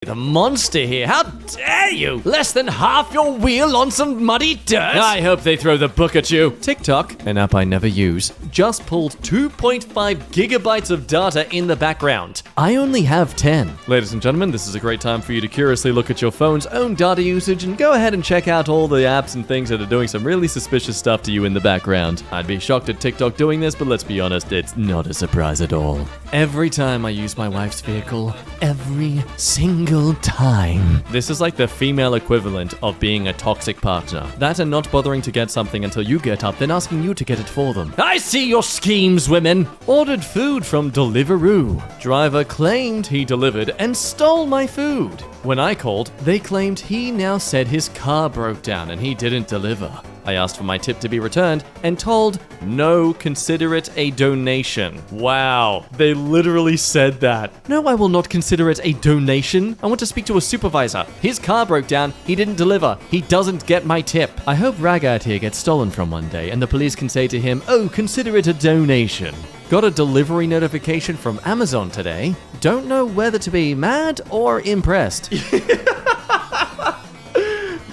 The monster here, how dare you? Less than half your wheel on some muddy dirt? I hope they throw the book at you. TikTok, an app I never use, just pulled 2.5 gigabytes of data in the background. I only have 10. Ladies and gentlemen, this is a great time for you to curiously look at your phone's own data usage and go ahead and check out all the apps and things that are doing some really suspicious stuff to you in the background. I'd be shocked at TikTok doing this, but let's be honest, it's not a surprise at all. Every time I use my wife's vehicle, every single time. This is like the female equivalent of being a toxic partner. That and not bothering to get something until you get up, then asking you to get it for them. I see your schemes, women. Ordered food from Deliveroo. Driver claimed he delivered and stole my food. When I called, they claimed he now said his car broke down and he didn't deliver. I asked for my tip to be returned and told, no, consider it a donation. Wow, they literally said that. No, I will not consider it a donation. I want to speak to a supervisor. His car broke down, he didn't deliver, he doesn't get my tip. I hope Ragad here gets stolen from one day and the police can say to him, oh, consider it a donation. Got a delivery notification from Amazon today. Don't know whether to be mad or impressed.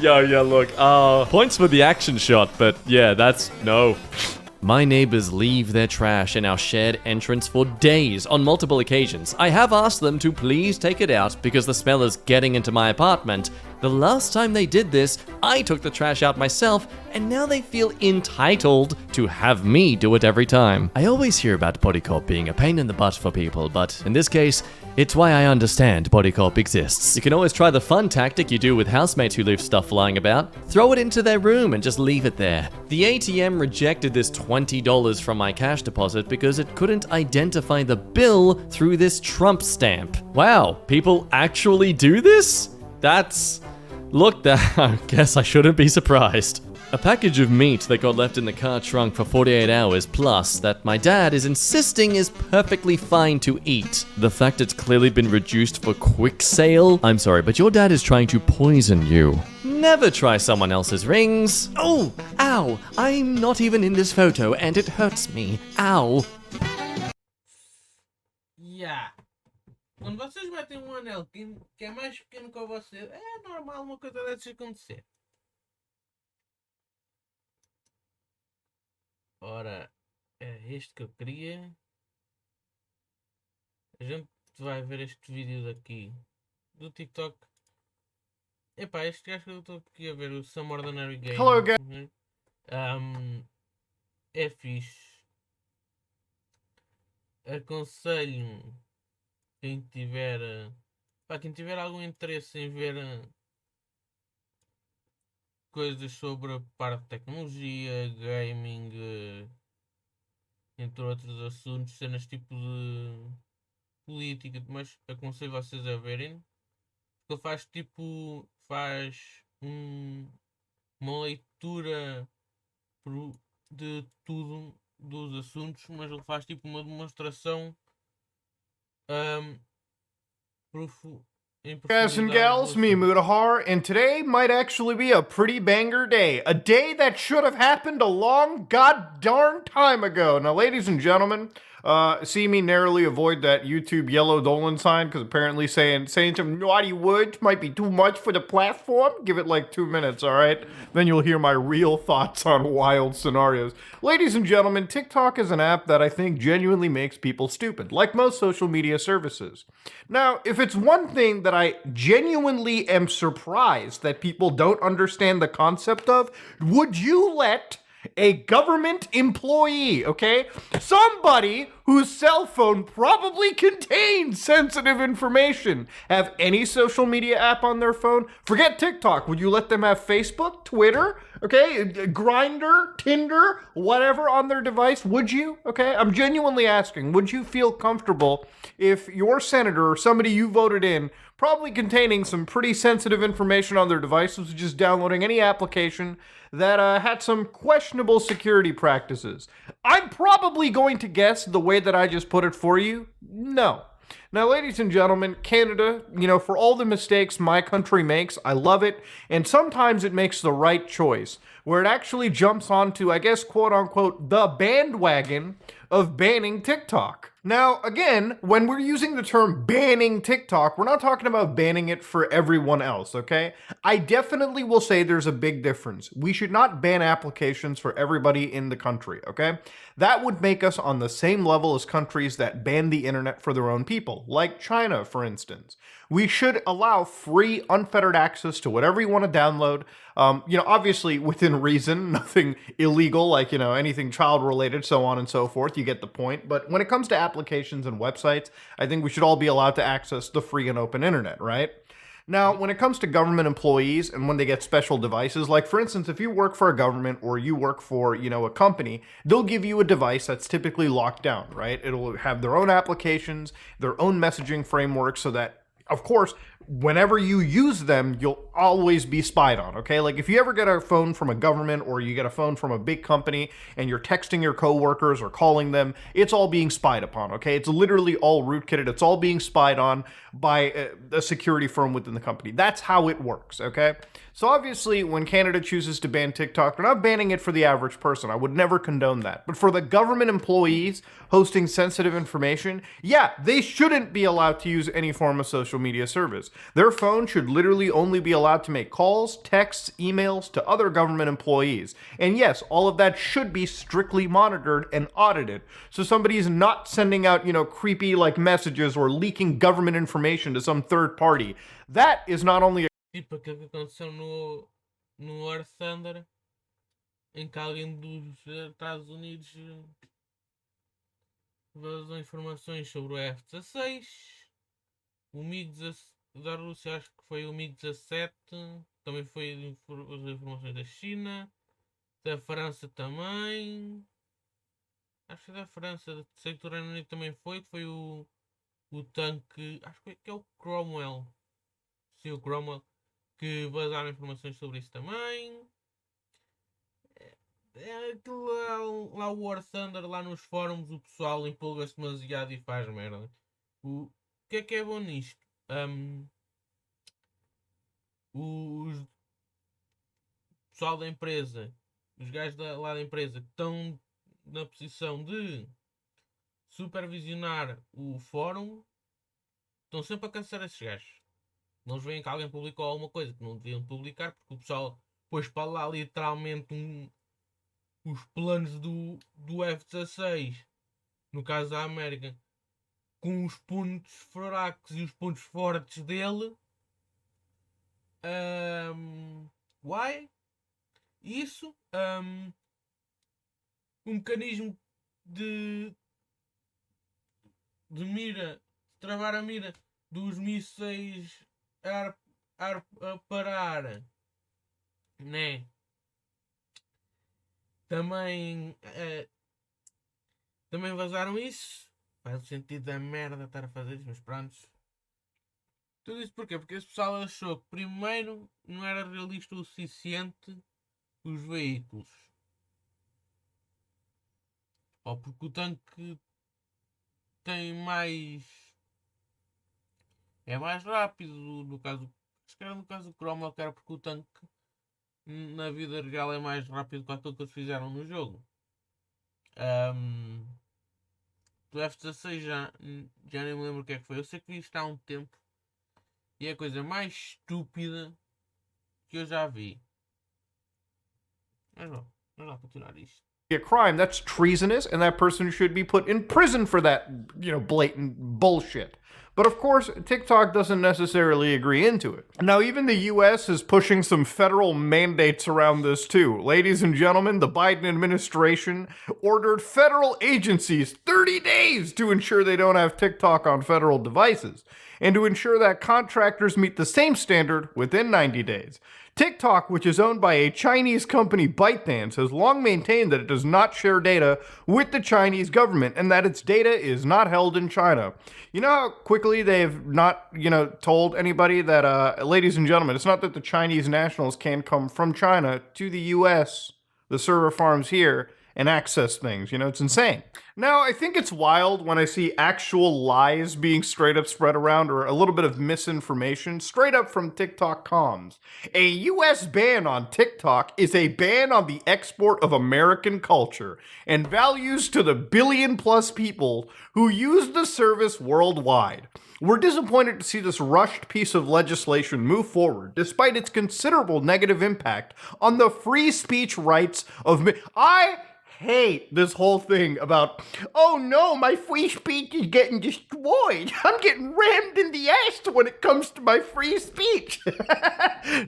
Yeah, look, points for the action shot, but yeah, that's no. My neighbors leave their trash in our shared entrance for days on multiple occasions. I have asked them to please take it out because the smell is getting into my apartment. The last time they did this, I took the trash out myself, and now they feel entitled to have me do it every time. I always hear about Body Corp being a pain in the butt for people, but in this case, it's why I understand Body Corp exists. You can always try the fun tactic you do with housemates who leave stuff flying about. Throw it into their room and just leave it there. The ATM rejected this $20 from my cash deposit because it couldn't identify the bill through this Trump stamp. Wow, people actually do this? Look, I guess I shouldn't be surprised. A package of meat that got left in the car trunk for 48 hours plus that my dad is insisting is perfectly fine to eat. The fact it's clearly been reduced for quick sale? I'm sorry, but your dad is trying to poison you. Never try someone else's rings. Oh, ow, I'm not even in this photo and it hurts me. Ow. Yeah. Quando vocês metem um anel que é mais pequeno que você, é normal uma coisa dessas acontecer. Ora, é este que eu queria. A gente vai ver este vídeo daqui do TikTok. Epá, este gajo que eu estou aqui a ver, o Some Ordinary Game. Hello, guys. É fixe. Aconselho quem tiver algum interesse em ver coisas sobre a parte de tecnologia, gaming, entre outros assuntos, cenas tipo de política, mas aconselho vocês a verem. Ele faz uma leitura de tudo dos assuntos, mas ele faz tipo uma demonstração Guys and gals, me Mutahar, and today might actually be a pretty banger day. A day that should have happened a long god-darn time ago. Now, ladies and gentlemen, see me narrowly avoid that YouTube yellow Dolan sign, because apparently saying some naughty words might be too much for the platform. Give it like 2 minutes, alright? Then you'll hear my real thoughts on wild scenarios. Ladies and gentlemen, TikTok is an app that I think genuinely makes people stupid, like most social media services. Now, if it's one thing that I genuinely am surprised that people don't understand the concept of, would you let a government employee, okay? Somebody whose cell phone probably contains sensitive information have any social media app on their phone? Forget TikTok. Would you let them have Facebook, Twitter, okay? Grindr, Tinder, whatever on their device? Would you? Okay? I'm genuinely asking, would you feel comfortable if your senator or somebody you voted in probably containing some pretty sensitive information on their device was just downloading any application that had some questionable security practices? I'm probably going to guess the way that I just put it for you, no. Now, ladies and gentlemen, Canada, for all the mistakes my country makes, I love it, and sometimes it makes the right choice, where it actually jumps onto, I guess, quote-unquote, the bandwagon of banning TikTok. Now, again, when we're using the term banning TikTok, we're not talking about banning it for everyone else, okay? I definitely will say there's a big difference. We should not ban applications for everybody in the country, okay? That would make us on the same level as countries that ban the internet for their own people, like China, for instance. We should allow free, unfettered access to whatever you want to download. Obviously within reason, nothing illegal, like, anything child related, so on and so forth. You get the point. But when it comes to applications and websites, I think we should all be allowed to access the free and open internet, right? Now, when it comes to government employees and when they get special devices, like for instance, if you work for a government or you work for, a company, they'll give you a device that's typically locked down, right? It'll have their own applications, their own messaging framework, so that, of course, whenever you use them, you'll always be spied on, okay? Like if you ever get a phone from a government or you get a phone from a big company and you're texting your coworkers or calling them, it's all being spied upon, okay? It's literally all rootkitted. It's all being spied on by a security firm within the company. That's how it works, okay? So obviously, when Canada chooses to ban TikTok, they're not banning it for the average person. I would never condone that. But for the government employees hosting sensitive information, yeah, they shouldn't be allowed to use any form of social media service. Their phone should literally only be allowed to make calls, texts, emails to other government employees. And yes, all of that should be strictly monitored and audited. So somebody's not sending out, creepy messages or leaking government information to some third party. That is not only a Tipo aquilo que aconteceu no War Thunder, em que alguém dos Estados Unidos vazou informações sobre o F-16, o MiG-17 da Rússia, acho que foi o MiG-17, também foi as informações da China, da França também, acho que da França, sei que o Reino Unido também foi o tanque, acho que é o Cromwell, sim, o Cromwell, que vazaram informações sobre isso também. Aquilo lá o War Thunder, lá nos fóruns, o pessoal empolga-se demasiado e faz merda. O que é bom nisto? O pessoal da empresa, os gajos lá da empresa que estão na posição de supervisionar o fórum, estão sempre a cansar esses gajos. Não veem que alguém publicou alguma coisa que não deviam publicar, porque o pessoal pôs para lá literalmente os planos do F-16, no caso da América, com os pontos fracos e os pontos fortes dele. Why? Isso, um mecanismo de mira, travar a mira dos mísseis a parar, né? Também vazaram isso. Faz o sentido da merda estar a fazer isso, mas pronto. Tudo isso porquê? Porque esse pessoal achou que primeiro não era realista o suficiente os veículos. Ou porque o tanque tem mais... é mais rápido, no caso do Cromwell, que era porque o tanque na vida real é mais rápido que aquilo que eles fizeram no jogo. Do F-16 já nem me lembro o que é que foi. Eu sei que vi isto há um tempo e é a coisa mais estúpida que eu já vi. Mas vamos lá continuar isto. A crime that's treasonous, and that person should be put in prison for that, blatant bullshit. But of course, TikTok doesn't necessarily agree into it. Now, even the US is pushing some federal mandates around this too. Ladies and gentlemen, the Biden administration ordered federal agencies 30 days to ensure they don't have TikTok on federal devices, and to ensure that contractors meet the same standard within 90 days. TikTok, which is owned by a Chinese company, ByteDance, has long maintained that it does not share data with the Chinese government and that its data is not held in China. You know how quickly they've not, told anybody that, ladies and gentlemen, it's not that the Chinese nationals can come from China to the US, the server farms here, and access things. You know, it's insane. Now, I think it's wild when I see actual lies being straight up spread around or a little bit of misinformation straight up from TikTok comms. A US ban on TikTok is a ban on the export of American culture and values to the billion plus people who use the service worldwide. We're disappointed to see this rushed piece of legislation move forward, despite its considerable negative impact on the free speech rights of I hate this whole thing about, oh no, my free speech is getting destroyed. I'm getting rammed in the ass when it comes to my free speech.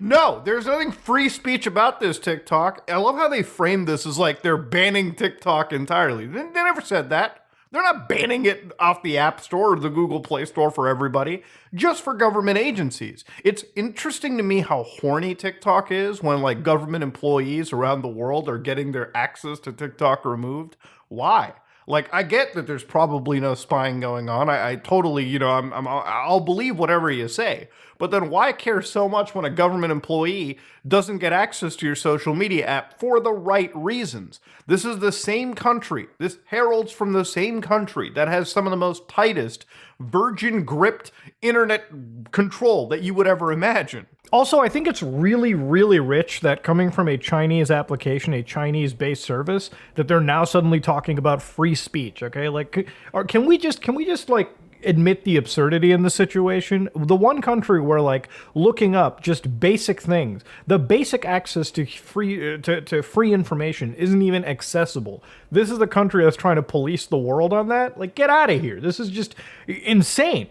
No, there's nothing free speech about this TikTok. I love how they frame this as like they're banning TikTok entirely. They never said that. They're not banning it off the App Store or the Google Play Store for everybody, just for government agencies. It's interesting to me how horny TikTok is when like government employees around the world are getting their access to TikTok removed. Why? Like, I get that there's probably no spying going on. I totally, you know, I'll believe whatever you say. But then why care so much when a government employee doesn't get access to your social media app for the right reasons? This is the same country. This heralds from the same country that has some of the most tightest, virgin gripped internet control that you would ever imagine. Also, I think it's really, really rich that coming from a Chinese application, a Chinese-based service, that they're now suddenly talking about free speech. Okay, like, can we just like admit the absurdity in the situation? The one country where like looking up just basic things, the basic access to free information isn't even accessible. This is the country that's trying to police the world on that. Like, get out of here. This is just insane.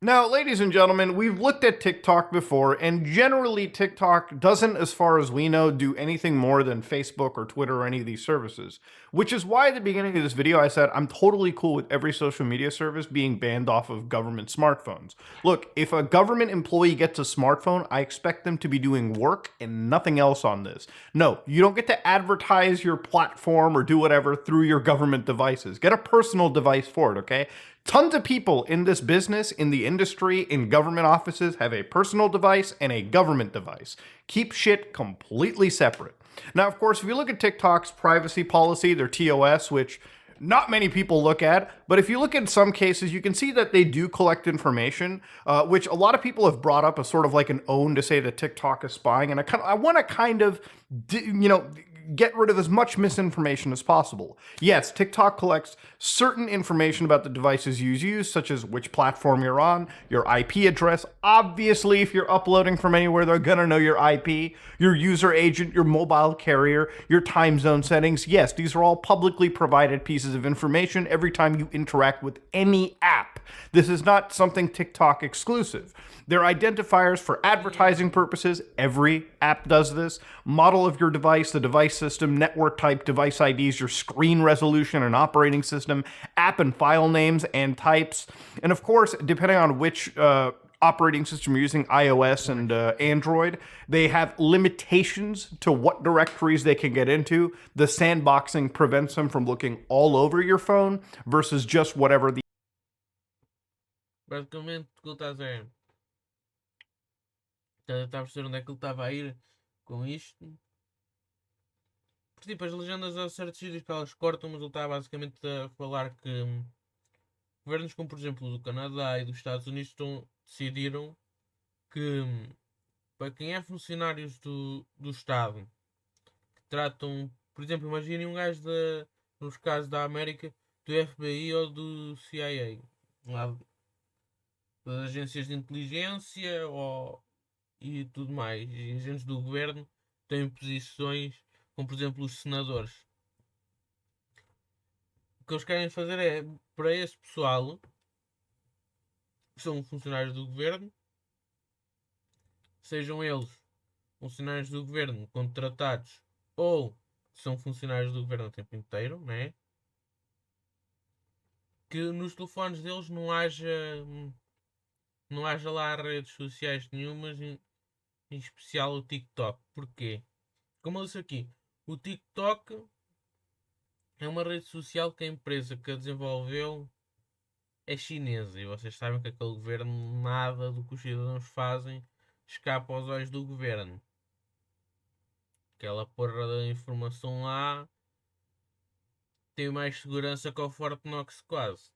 Now, ladies and gentlemen, we've looked at TikTok before, and generally TikTok doesn't, as far as we know, do anything more than Facebook or Twitter or any of these services. Which is why at the beginning of this video I said I'm totally cool with every social media service being banned off of government smartphones. Look, if a government employee gets a smartphone, I expect them to be doing work and nothing else on this. No, you don't get to advertise your platform or do whatever through your government devices. Get a personal device for it, okay? Tons of people in this business, in the industry, in government offices have a personal device and a government device. Keep shit completely separate. Now, of course, if you look at TikTok's privacy policy, their TOS, which not many people look at, but if you look at some cases, you can see that they do collect information, which a lot of people have brought up as sort of like an own to say that TikTok is spying. And I want to kind of, get rid of as much misinformation as possible. Yes, TikTok collects certain information about the devices you use, such as which platform you're on, your IP address. Obviously, if you're uploading from anywhere, they're gonna know your IP, your user agent, your mobile carrier, your time zone settings. Yes, these are all publicly provided pieces of information every time you interact with any app. This is not something TikTok exclusive. They're identifiers for advertising purposes. Every app does this. Model of your device, the device system, network type, device IDs, your screen resolution and operating system, app and file names and types. And of course, depending on which operating system you're using, iOS and Android, they have limitations to what directories they can get into. The sandboxing prevents them from looking all over your phone versus just whatever the Basicamente, o que ele está a dizer é. Está a perceber onde é que ele estava a ir com isto? Porque, tipo, as legendas a certos sítios que elas cortam, mas ele está basicamente a falar que governos como, por exemplo, do Canadá e dos Estados Unidos decidiram que para quem é funcionários do Estado que tratam, por exemplo, imaginem um gajo nos casos da América, do FBI ou do CIA, lá das agências de inteligência e tudo mais, e agentes do governo têm posições como, por exemplo, os senadores. O que eles querem fazer é, para esse pessoal que são funcionários do governo, sejam eles funcionários do governo contratados ou são funcionários do governo o tempo inteiro, né? Que nos telefones deles não haja lá redes sociais nenhumas, em especial o TikTok. Porquê? Como eu disse aqui, o TikTok é uma rede social que a empresa que a desenvolveu é chinesa. E vocês sabem que aquele governo, nada do que os cidadãos fazem escapa aos olhos do governo. Aquela porra da informação lá tem mais segurança que o Fort Knox quase.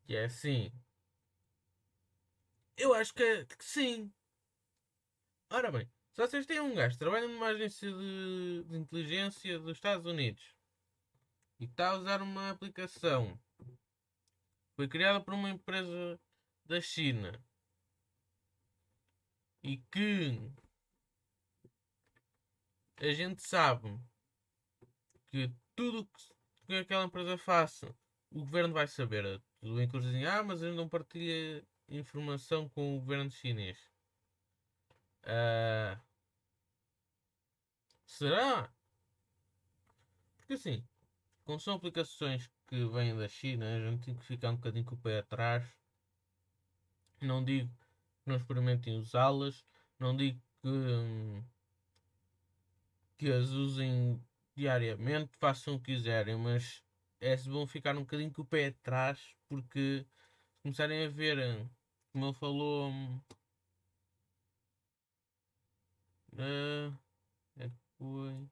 E é assim. Eu acho que sim. Ora bem, se vocês têm um gajo que trabalha numa agência de inteligência dos Estados Unidos e que está a usar uma aplicação que foi criada por uma empresa da China e que a gente sabe que tudo que aquela empresa faça, o governo vai saber. Tudo bem que eles dizem, mas ele não partilha informação com o governo chinês. Será? Porque assim, como são aplicações que vêm da China, a gente tem que ficar um bocadinho com o pé atrás. Não digo que não experimentem usá-las, não digo que as usem diariamente, façam o que quiserem, mas é bom ficar um bocadinho com o pé atrás, porque se começarem a ver, como ele falou, foi.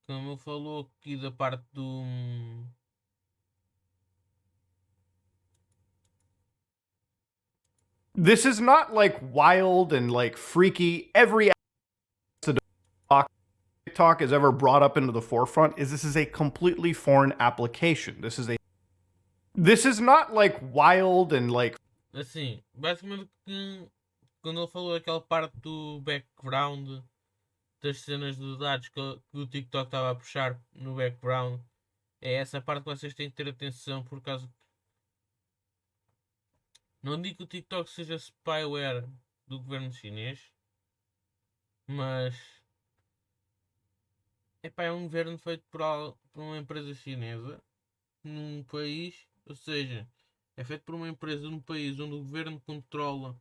Como ele falou aqui da parte do. This is not like wild and like freaky. Every TikTok is ever brought up into the forefront is this is a completely foreign application. This is not like wild and like. Assim, basicamente quando ele falou aquela parte do background das cenas de dados que o TikTok estava a puxar no background, é essa parte que vocês têm que ter atenção, por causa. Não digo que o TikTok seja spyware do governo chinês, mas é um governo feito por uma empresa chinesa num país, ou seja, é feito por uma empresa num país onde o governo controla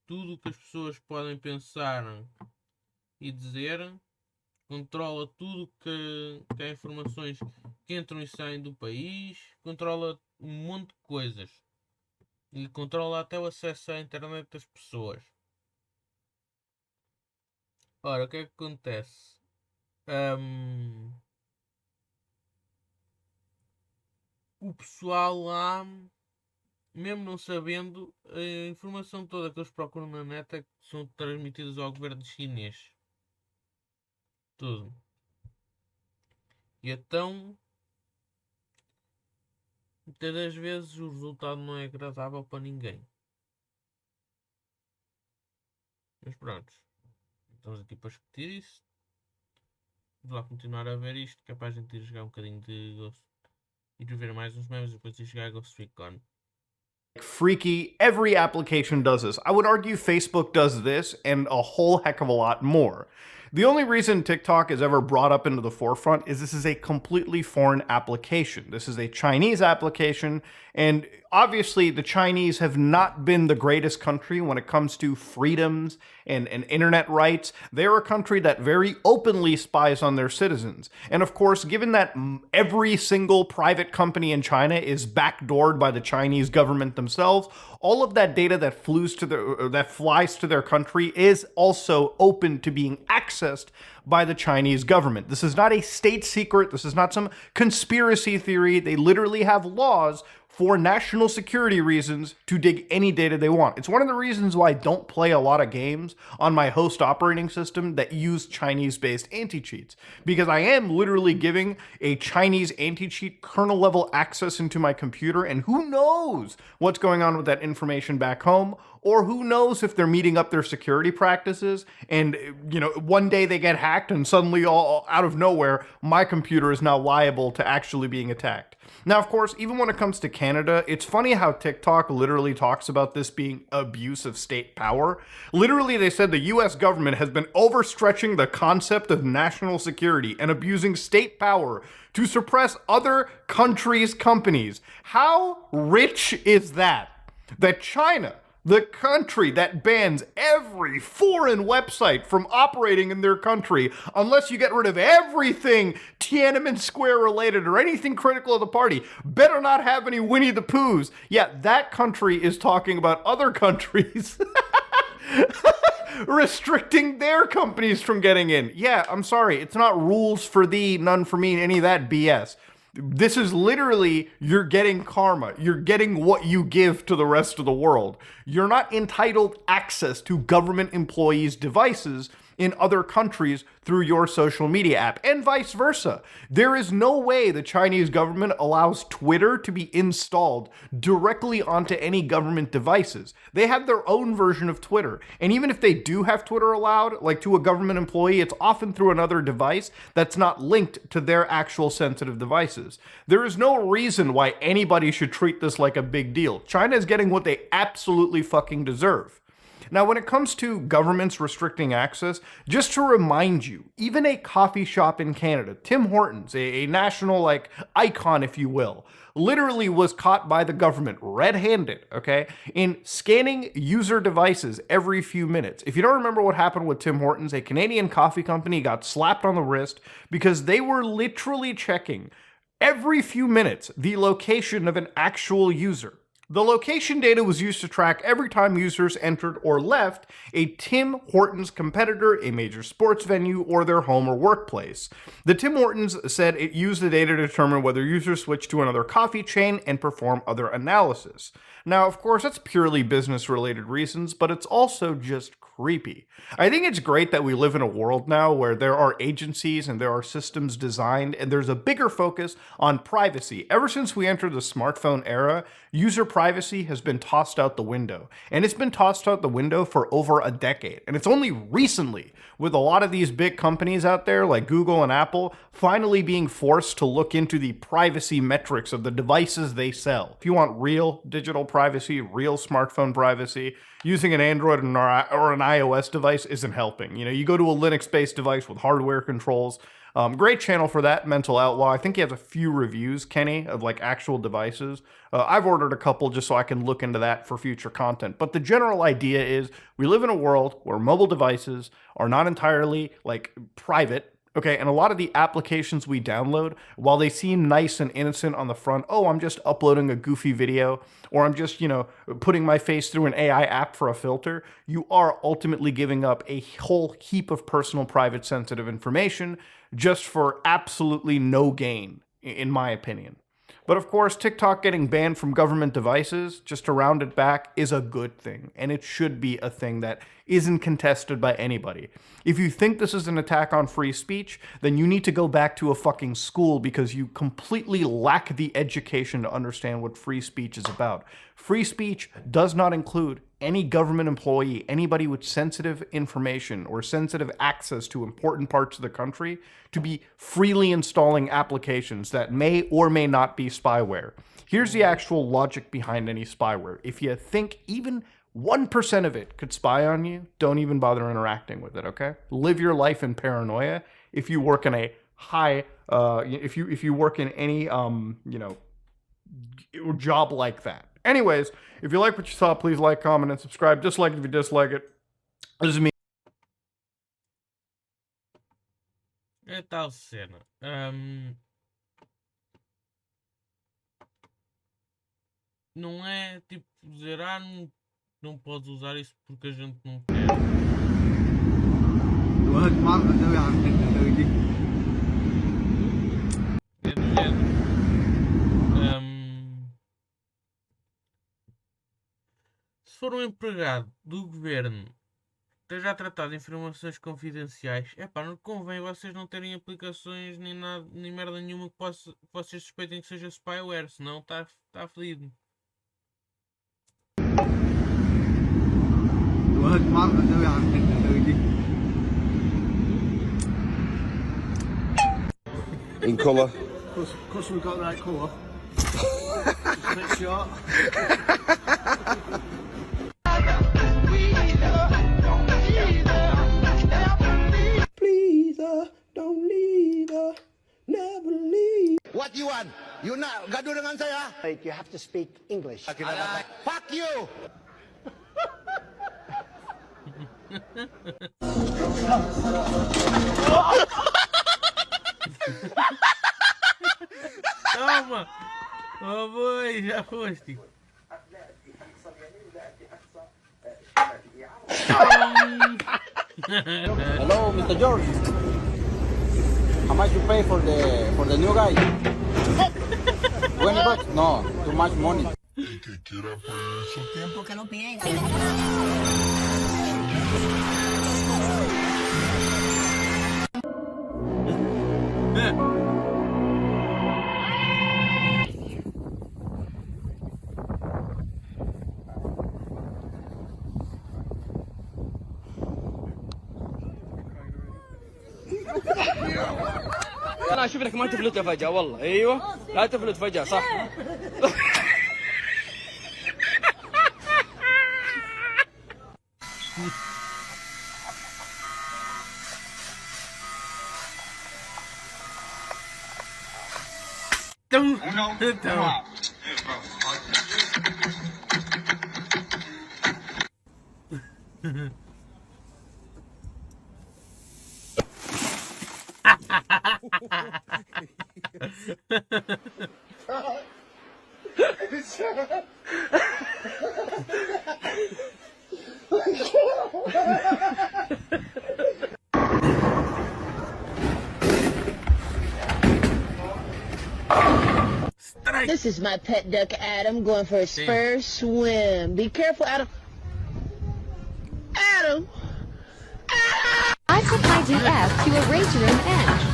tudo o que as pessoas podem pensar e dizer, controla tudo que é informações que entram e saem do país, controla um monte de coisas e controla até o acesso à internet das pessoas. Ora, o que é que acontece? O pessoal lá, mesmo não sabendo, a informação toda que eles procuram na net é que são transmitidas ao governo chinês. Tudo. E então, muitas das vezes o resultado não é agradável para ninguém. Mas pronto, estamos aqui para discutir isso. Vamos lá continuar a ver isto, que é para a gente ir jogar um bocadinho de Ghost. Ir ver mais uns memes e depois ir jogar Ghost Recon. Freaky. Every application does this. I would argue Facebook does this and a whole heck of a lot more. The only reason TikTok is ever brought up into the forefront is this is a completely foreign application. This is a Chinese application, and obviously the Chinese have not been the greatest country when it comes to freedoms and internet rights. They're a country that very openly spies on their citizens. And of course, given that every single private company in China is backdoored by the Chinese government themselves, all of that data that flies to their country is also open to being accessed by the Chinese government. This is not a state secret. This is not some conspiracy theory. They literally have laws for national security reasons to dig any data they want. It's one of the reasons why I don't play a lot of games on my host operating system that use Chinese-based anti-cheats, because I am literally giving a Chinese anti-cheat kernel level access into my computer, and who knows what's going on with that information back home, or who knows if they're meeting up their security practices and, one day they get hacked and suddenly all out of nowhere, my computer is now liable to actually being attacked. Now, of course, even when it comes to Canada, it's funny how TikTok literally talks about this being abuse of state power. Literally, they said the US government has been overstretching the concept of national security and abusing state power to suppress other countries' companies. How rich is that? That China, The country that bans every foreign website from operating in their country unless you get rid of everything Tiananmen Square related or anything critical of the party. Better not have any Winnie the Poohs. Yeah, that country is talking about other countries restricting their companies from getting in. Yeah, I'm sorry. It's not rules for thee, none for me, any of that BS. This is literally, you're getting karma. You're getting what you give to the rest of the world. You're not entitled access to government employees' devices in other countries through your social media app, and vice versa. There is no way the Chinese government allows Twitter to be installed directly onto any government devices. They have their own version of Twitter, and even if they do have Twitter allowed, like to a government employee, it's often through another device that's not linked to their actual sensitive devices. There is no reason why anybody should treat this like a big deal. China is getting what they absolutely fucking deserve. Now, when it comes to governments restricting access, just to remind you, even a coffee shop in Canada, Tim Hortons, a national icon, if you will, literally was caught by the government red-handed, okay, in scanning user devices every few minutes. If you don't remember what happened with Tim Hortons, a Canadian coffee company got slapped on the wrist because they were literally checking every few minutes the location of an actual user. The location data was used to track every time users entered or left a Tim Hortons competitor, a major sports venue, or their home or workplace. The Tim Hortons said it used the data to determine whether users switched to another coffee chain and perform other analysis. Now, of course, that's purely business-related reasons, but it's also just creepy. I think it's great that we live in a world now where there are agencies and there are systems designed and there's a bigger focus on privacy. Ever since we entered the smartphone era, user privacy has been tossed out the window. And it's been tossed out the window for over a decade. And it's only recently, with a lot of these big companies out there like Google and Apple, finally being forced to look into the privacy metrics of the devices they sell. If you want real digital privacy, real smartphone privacy, using an Android or an iOS device isn't helping. You know, you go to a Linux-based device with hardware controls. Great channel for that, Mental Outlaw. I think he has a few reviews, Kenny, of actual devices. I've ordered a couple just so I can look into that for future content. But the general idea is we live in a world where mobile devices are not entirely private. Okay, and a lot of the applications we download, while they seem nice and innocent on the front, oh, I'm just uploading a goofy video, or I'm just, putting my face through an AI app for a filter, you are ultimately giving up a whole heap of personal, private, sensitive information just for absolutely no gain, in my opinion. But of course, TikTok getting banned from government devices, just to round it back, is a good thing. And it should be a thing that isn't contested by anybody. If you think this is an attack on free speech, then you need to go back to a fucking school because you completely lack the education to understand what free speech is about. Free speech does not include any government employee, anybody with sensitive information or sensitive access to important parts of the country, to be freely installing applications that may or may not be spyware. Here's the actual logic behind any spyware. If you think even 1% of it could spy on you, don't even bother interacting with it, okay? Live your life in paranoia if you work in a high, if you work in any, job like that. Anyways, if you like what you saw, please like, comment, and subscribe. Dislike it if you dislike it. This is me. É tal cena. Não é tipo dizer, não podes usar isso porque a gente não quer. É do género. Se for um empregado do governo que esteja a tratar de informações confidenciais, não convém vocês não terem aplicações nem nada, nem merda nenhuma que vocês suspeitem que seja spyware, senão está fedido. In colour. Of course we've got the right colour. Just make sure. Please, don't leave, never leave. What you want? You not gaduh dengan saya? You have to speak English. Fuck you! Calma! Oh boi, já foste. Hello, Mr. George. How much you pay for the new guy? 20 bucks? No, too much money. Tiempo que lo piden. انا اشوف لك ما تفلت فجأة والله. ايوه لا تفلت فجأة صح. This is my pet duck, Adam, going for his first swim. Be careful, Adam. Adam! I put my DF to erase your own edge.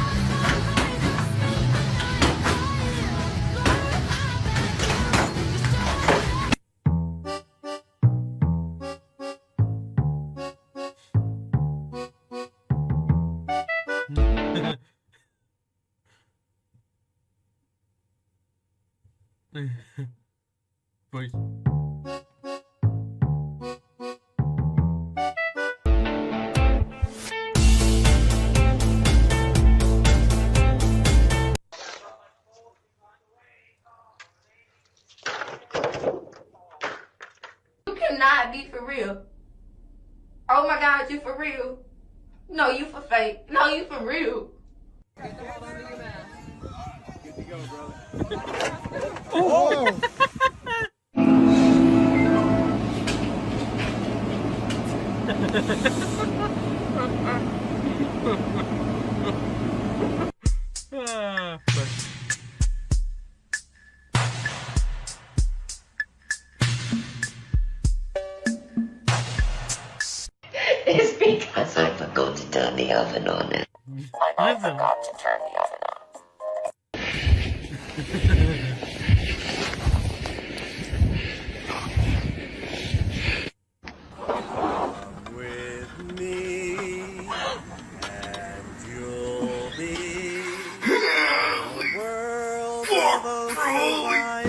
Pois. You cannot be for real. Oh my God, you for real? No, you for fake. No, you for real. Oh! Ah, pois. It's because I forgot to turn the oven on. I forgot to turn the oven on. With me, and you'll be a world of light.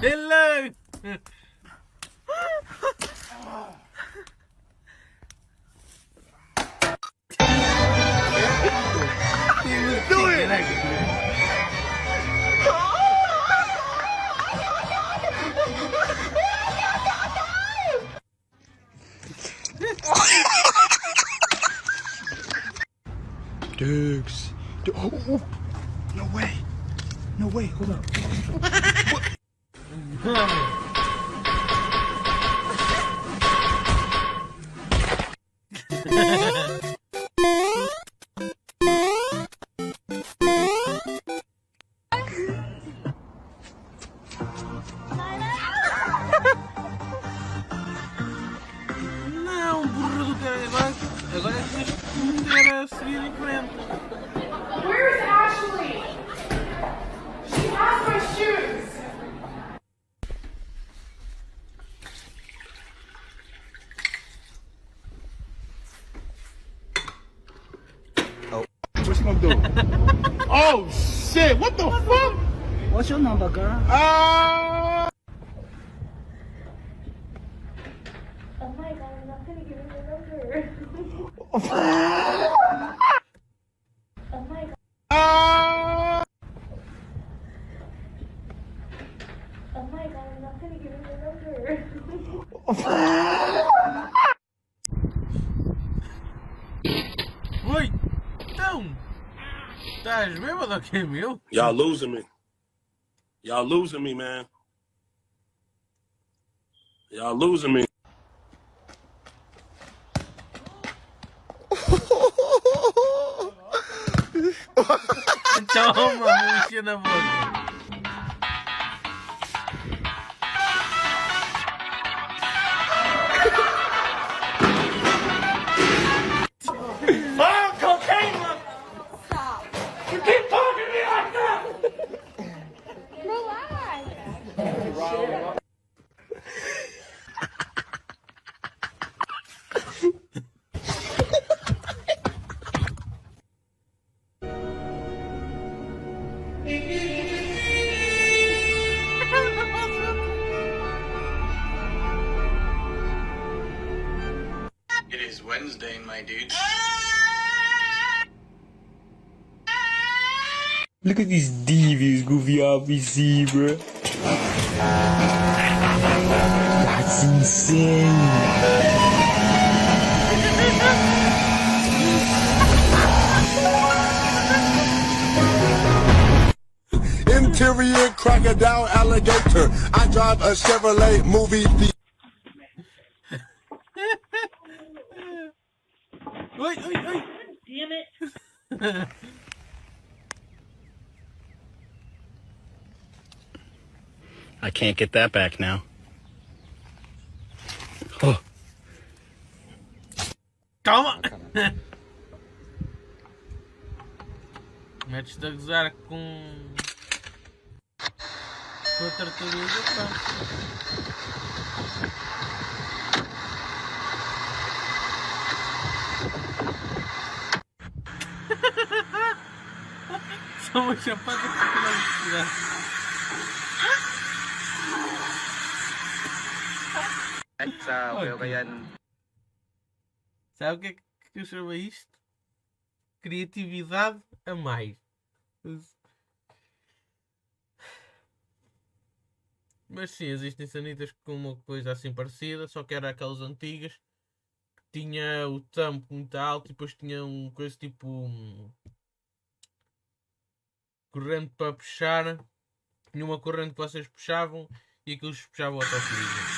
Hello! Do it! Dukes. Oh, no way. No way. Hold on. Não, burro do cara. Agora tens que meter a seguir em frente. Where's Ashley? She has my shoes. What's he gonna do? Oh shit! What the fuck? What's your number, girl? Ah! Oh my god. Oh my god, I'm not gonna give you the number. Oi! Então! Estás bêbado ou que é meu? Y'all losing me. Y'all losing me, man. Y'all losing me. Toma, mexer na boca. Oh, cocaine! Stop. You keep talking to me like that! Relax. It is Wednesday, my dude. Look at these devious goofy RPC, bro. That's insane. Interior crocodile alligator. I drive a Chevrolet movie. Oi, oi, oi! Damn it. I can't get that back now. Oh. Calma! Metes-te a gozar com a tartaruga, pá. Só uma chapada que não precisar. Sabe o que é que eu chamo a isto? Criatividade a mais. Mas sim, existem sanitas com uma coisa assim parecida, só que era aquelas antigas que tinha o tampo muito alto e depois tinha uma coisa tipo corrente para puxar. Tinha uma corrente que vocês puxavam e aquilo puxava o autofilho.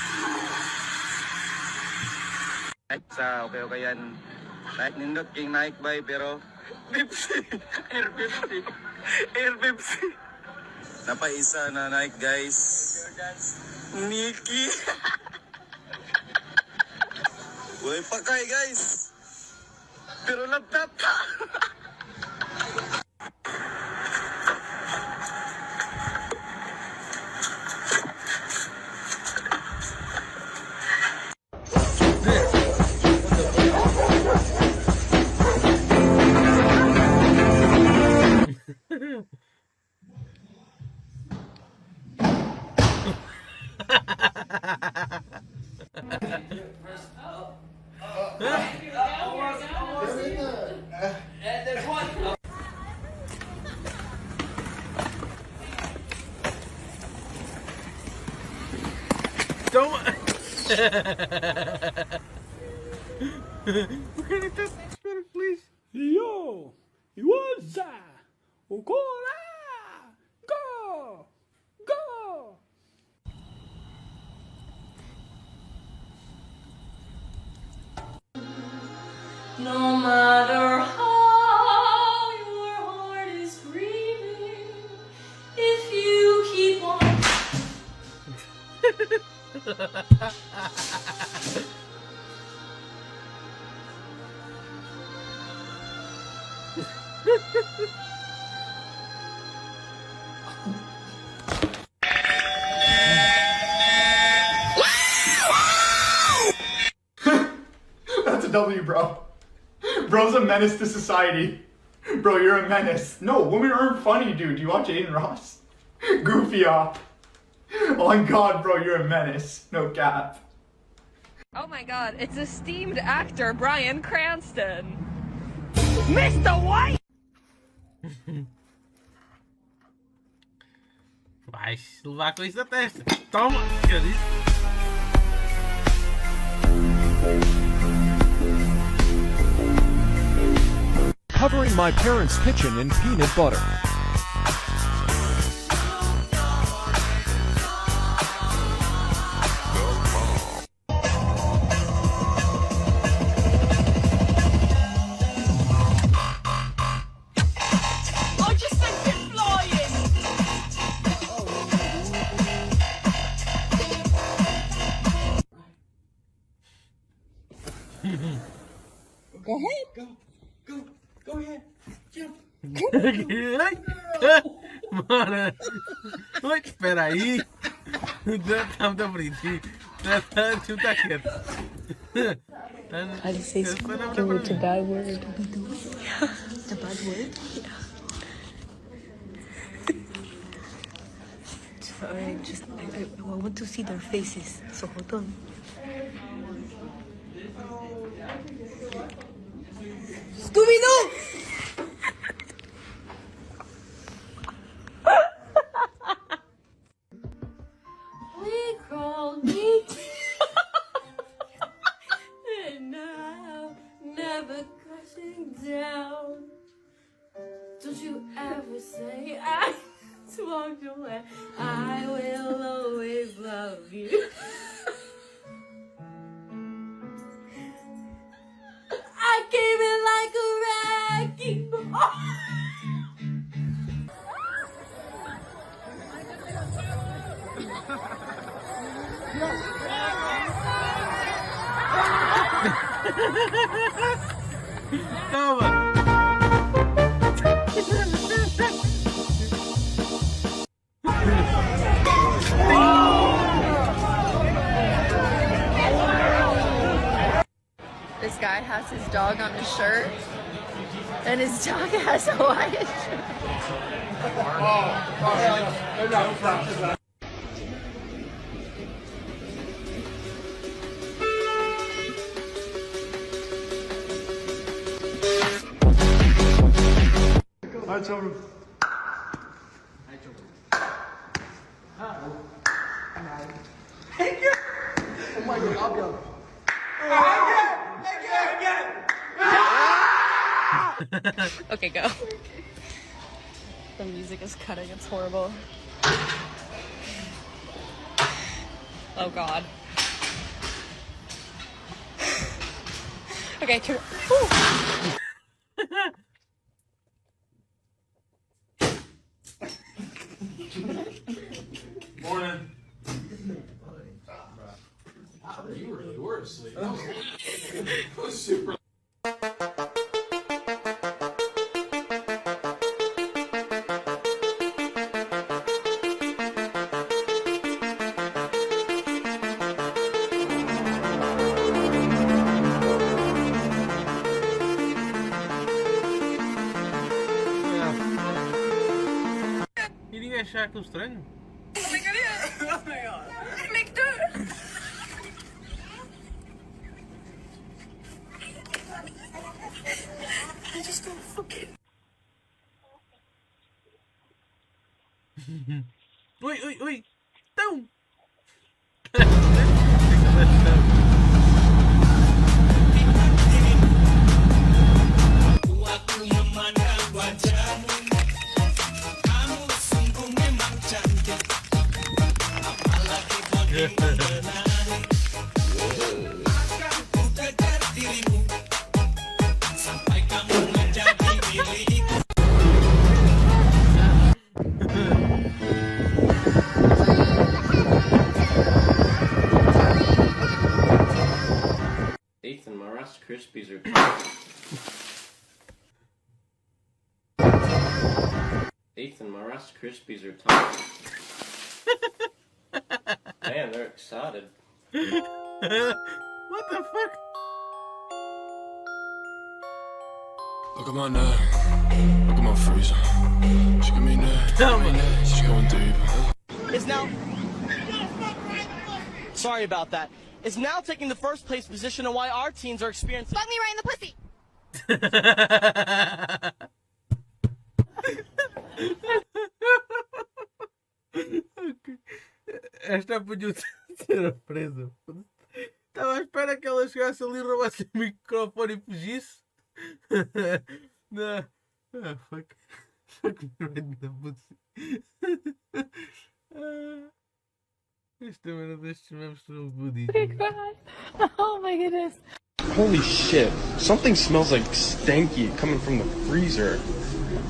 Okay yan. Naik nindot king naik bay pero Pepsi. Air Pepsi. Air Pepsi. Napaisa na naik guys. Nikki. Uy pakay guys. Pero laptop. Toma! O cara está super feliz. Yo! Iwaza! Ukora! Go! Go! No matter how your heart is grieving, if you keep on. That's a W, bro. Bro's a menace to society. Bro, you're a menace. No, women aren't funny, dude. You watch Aiden Ross? Goofy off. Oh my god, bro, you're a menace. No cap. Oh my god, it's esteemed actor Bryan Cranston. Mr. White! Vai levar com isso na testa. Toma! Eu disse. Covering my parents' kitchen in peanut butter. Go ahead. Go ahead. Jump. Mano, oi, espera aí. Tá muito bonitinho. Tá quieto. How do you say it's a bad word? It's a bad word? Yeah. Alright, just I want to see their faces. So hold on. Scooby-Doo! We crawled deep and now never crashing down. Don't you ever say I walked away. I will always love you. I came in like a wrecking ball. Toma! This guy has his dog on his shirt, and his dog has a Hawaiian shirt. Hi, children. Oh my god, I'll be on. Okay, go. The music is cutting, it's horrible. Oh god. Okay, turn. Morning. You really were asleep. It was super. Iria achar aquilo estranho? Oh my god! Oh my god! Make two! I just don't forget. Oi, oi, oi! Então! Ethan, my Rice Krispies are Ethan, my Rice Krispies are top. Man, they're excited. What the fuck? Look at my neck. Look at my freezer. She got me neck. She's going deep. It's now. Sorry about that. is now taking the first place position on why our teens are experiencing. Fuck me right in the pussy. Esta podia ser a presa. Estava à espera que ela chegasse ali, roubasse o microfone e fugisse. Não. Ah, fuck. Fuck me right in the pussy. Esta merda destes memes são bonitos. Oh my goodness. Holy shit. Something smells like stanky coming from the freezer.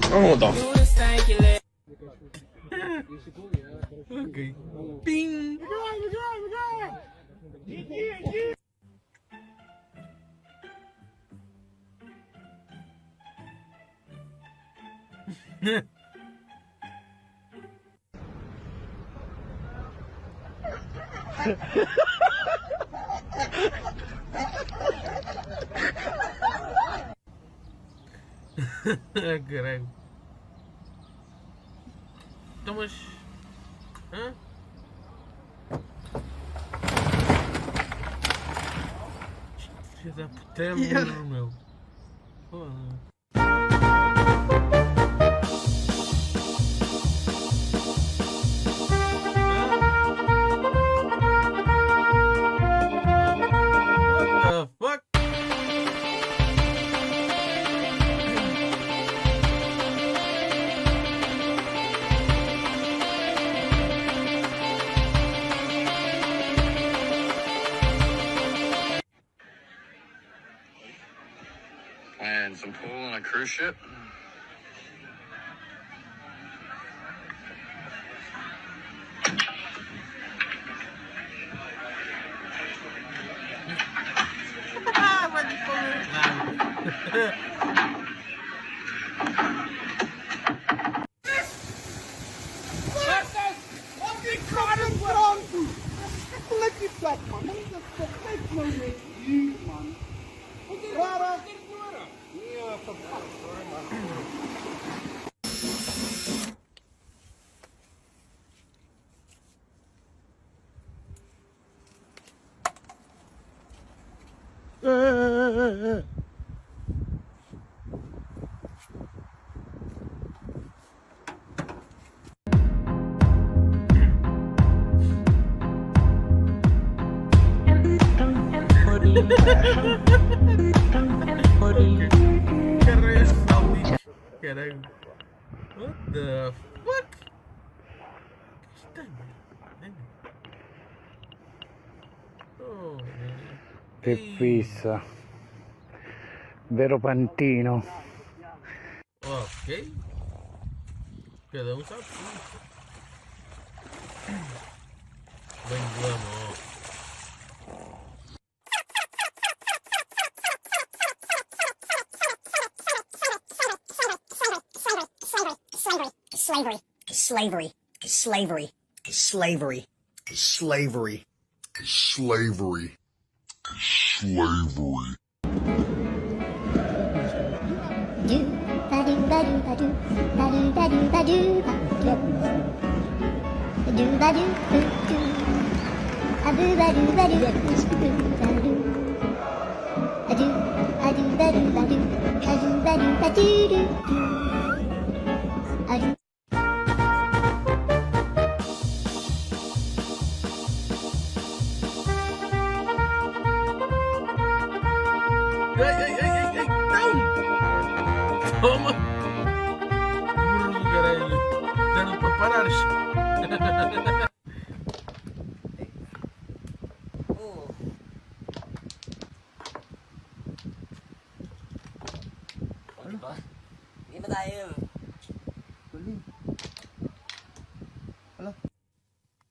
I don't know what the Ok. Ping! Caralho. Então, mas. Hã? Filha da puta, é burro, meu. Foda. What the fuck? And some pool on a cruise ship. Caralho. What the fuck? Oh, che fissa. Vero pantino. Ok. Cada sabe. Bem glamo. Slavery. Slavery. Slavery. Slavery. Slavery. Slavery. Slavery. Do ba do ba do ba do ba do ba do ba do ba do do do a do ba do ba do ba do a do ba do ba do ba do ba do do a do. Ei, não! Toma! Burro, caralho! Deram para parares!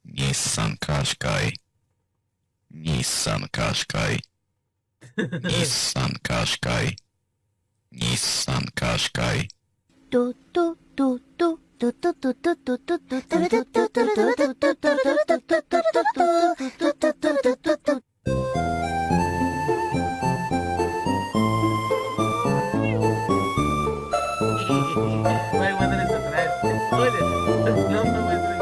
Nissan Qashqai. Nissan Qashqai. Nissan Qashqai. Nissan Qashqai. Do do do do do do do do do do do. Vai mandar isso atrás. Olha, não vai atrás.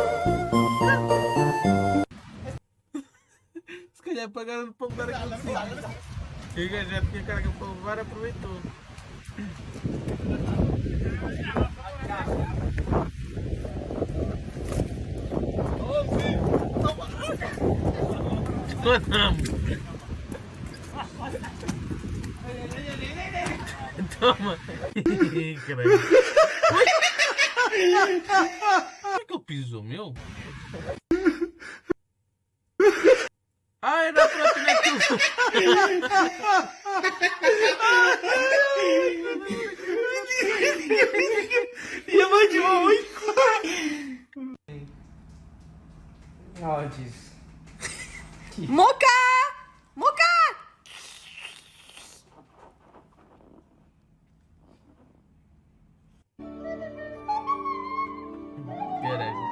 Se calhar pagaram E o gajo já tinha carga para levar, aproveitou. Toma! Caralho! Como é que ele pisou, meu? Ah, era para apanhar aquilo! E vai de oi! Oh, Jesus. Moca! Moca! Caralho.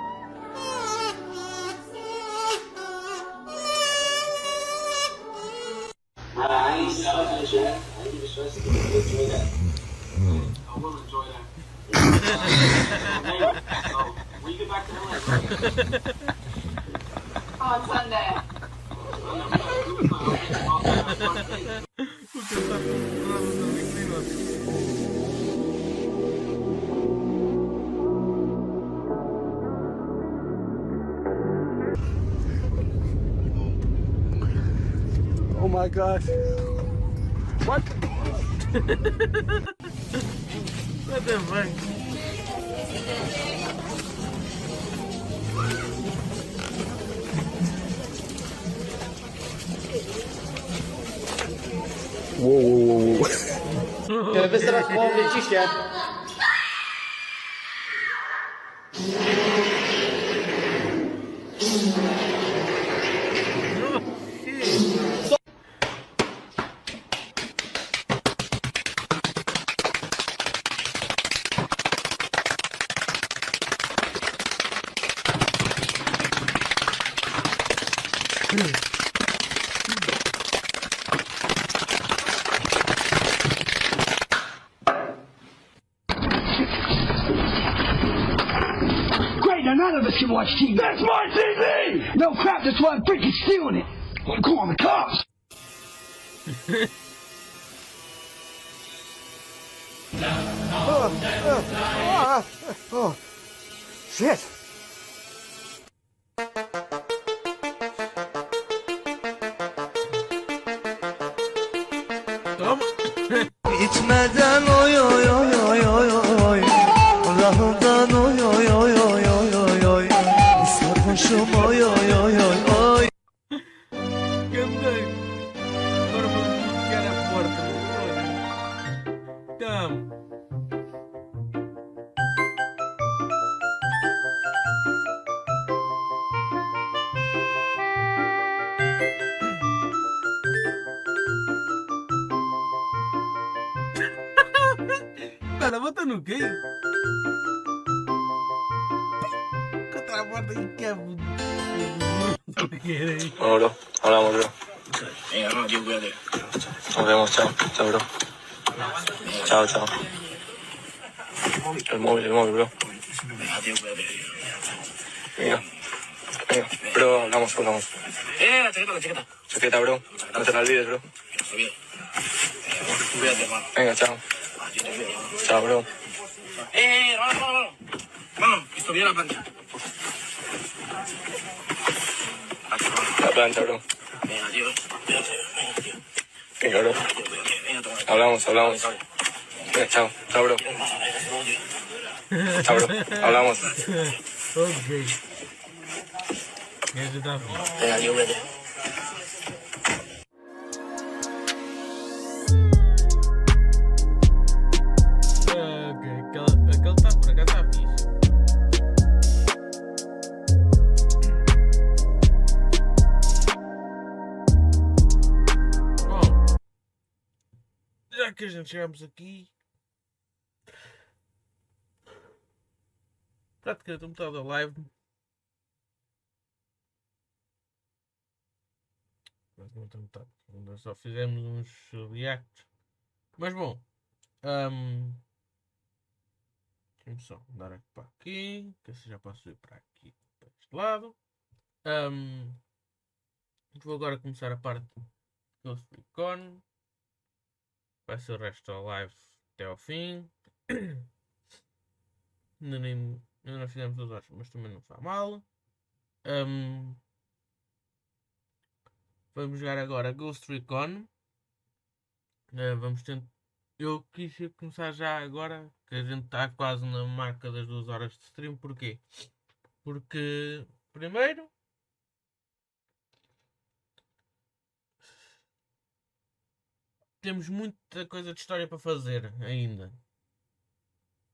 On Sunday. Oh my gosh. What? What the fuck? Wow. Wystrasz głowy ciśnie. Great, now none of us can watch TV. That's my TV! No crap, that's why I'm freaking stealing it. I'm calling the cops. Oh, shit. İçmeden oy oy oy oy oy oy Allah'ımdan oy oy oy oy oy oy oy Sarhoşum oy oy oy oy oy Gandei! Agora vou bloquear a porta. Come. Espera, bota no quê? Contra a porta e quebra. Bueno, bro, hablamos, bro. Venga, no, tío, cuídate. Nos vemos, chao. Chao, bro. Chao, chao. El móvil, bro. Venga, tío, cuídate. Venga, bro, hablamos. La chaqueta. Chaqueta, bro. No te la olvides, bro. Cuídate, hermano. Venga, chao. Chao, bro. Hermano. Vamos, esto viene la plancha. La plancha, bro. Venga, tío, cuídate. Venga, tío. Venga, bro. Venga, toma. Hablamos. Venga, chao, bro. Chao, bro. Hablamos. Ok. Esse tá bom. Venga, tío, cuídate. Ok, aquele tá por cá, tá fixe. Bom, já que a gente chegamos aqui, praticamente metade da live. Praticamente metade. Ainda só fizemos uns reacts. Mas bom. Deixa-me só mudar aqui para aqui, que assim já posso ir para aqui, para este lado. Vou agora começar a parte do Ghost Recon. Vai ser o resto da live até ao fim. Ainda não fizemos 2 horas, mas também não faz mal. Vamos jogar agora Ghost Recon. Vamos tentar. Eu quis começar já agora, que a gente está quase na marca das 2 horas de stream. Porquê? Porque, primeiro, temos muita coisa de história para fazer ainda.